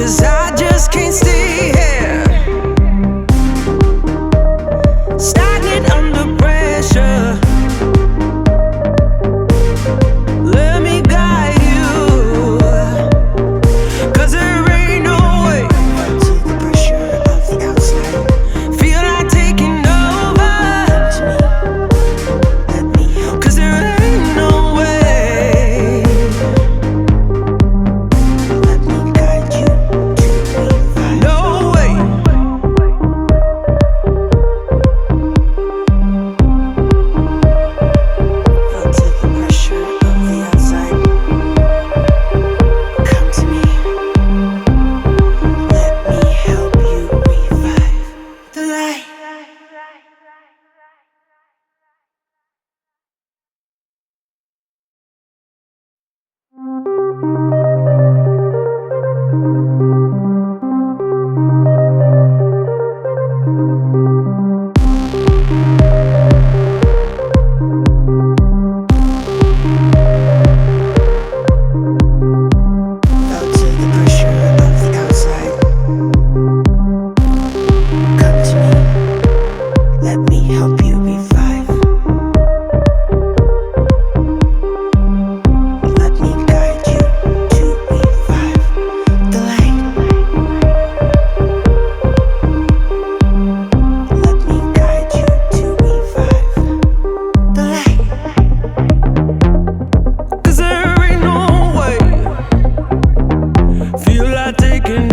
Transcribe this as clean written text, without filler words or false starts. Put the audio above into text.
'cause I just can't stay here, stagnant under pressure. Let me guide you, 'cause there ain't no way. To the pressure of the outside, feel like taking over. Let me help, 'cause there ain't no way. Let me guide you to revive. No way. Feel to the pressure of the outside. Come to me. Let me help you revive the light. Felt to the pressure of the outside. Come to me. Let me help you revive. Let me guide you to revive the light. Let me guide you to revive the light. 'Cause there ain't no way. Feel like taking